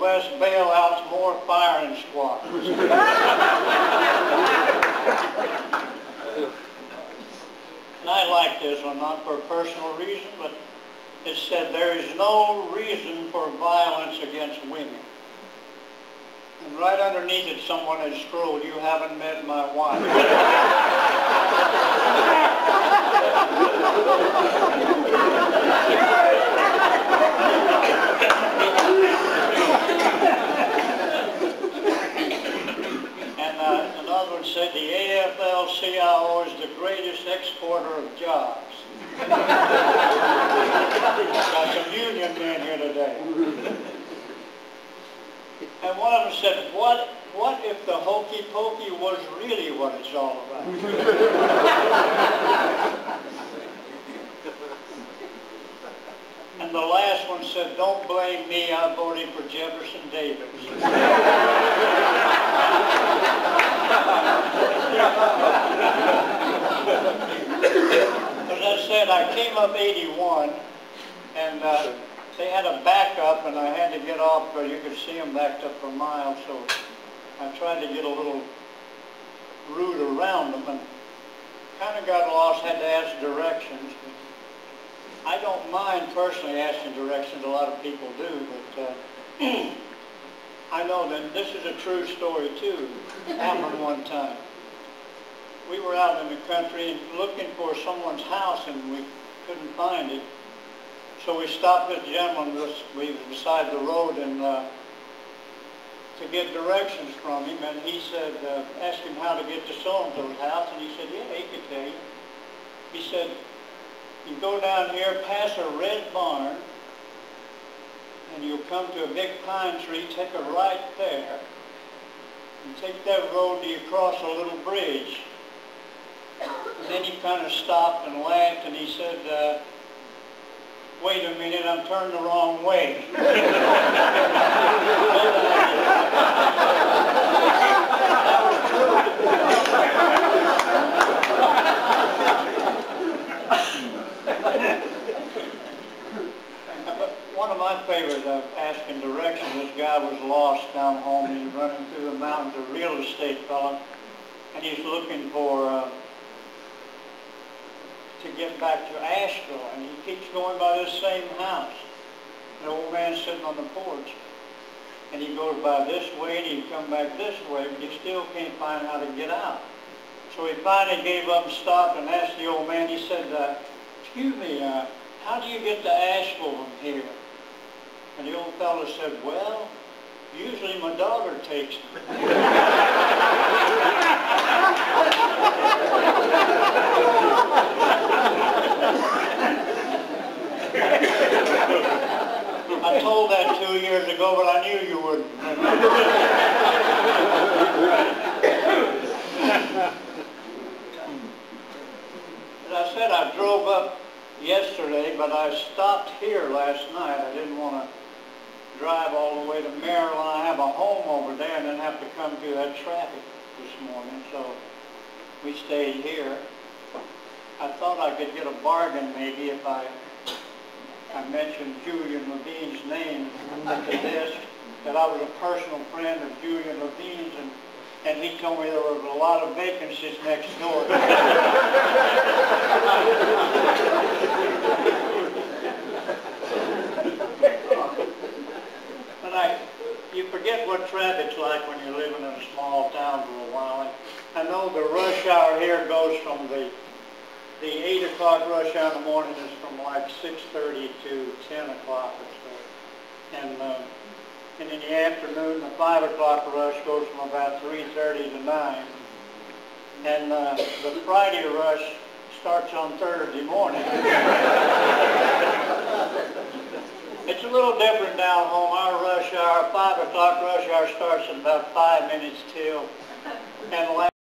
less bailouts, more firing squads. And I like this one, not for a personal reason, but it said there is no reason for violence against women. And right underneath it, someone has scrolled, "You haven't met my wife." And another one said, "The AFL-CIO is the greatest exporter of jobs." Got some union men here today. And one of them said, what if the hokey pokey was really what it's all about? And the last one said, "Don't blame me, I voted for Jefferson Davis." As I said, I came up 81, and they had a backup, and I had to get off, but you could see them backed up for miles, so I tried to get a little route around them, and kind of got lost, had to ask directions. I don't mind personally asking directions, a lot of people do, but I know that this is a true story too. It happened one time. We were out in the country looking for someone's house, and we couldn't find it. So we stopped this gentleman beside the road and to get directions from him, and he said, asked him how to get to so-and-so's house, and he said, yeah, he could tell you. He said, you go down here, pass a red barn, and you'll come to a big pine tree, take a right there, and take that road till you cross a little bridge. And then he kind of stopped and laughed, and he said, wait a minute, I'm turned the wrong way. One of my favorites of asking directions, this guy was lost down home. He's running through the mountains, a real estate fellow, and he's looking for to get back to Asheville, and he keeps going by this same house. The old man's sitting on the porch, and he goes by this way, and he come back this way, but he still can't find how to get out. So he finally gave up and stopped and asked the old man, he said, excuse me, how do you get to Asheville from here? And the old fellow said, well, usually my daughter takes me. I told that 2 years ago, but I knew you wouldn't. As I said, I drove up yesterday, but I stopped here last night. I didn't want to drive all the way to Maryland. I have a home over there and then have to come through that traffic this morning, so we stayed here. I thought I could get a bargain maybe if I mentioned Julian Levine's name at the desk, that I was a personal friend of Julian Levine's, and he told me there was a lot of vacancies next door. But you forget what traffic's like when you're living in a small town for a while. I know the rush hour here goes from the 8 o'clock rush hour in the morning is from like 6:30 to 10 o'clock or so. And in the afternoon, the 5 o'clock rush goes from about 3:30 to 9. And the Friday rush starts on Thursday morning. It's a little different down home. Our rush hour, 5 o'clock rush hour starts at about 5 minutes till. And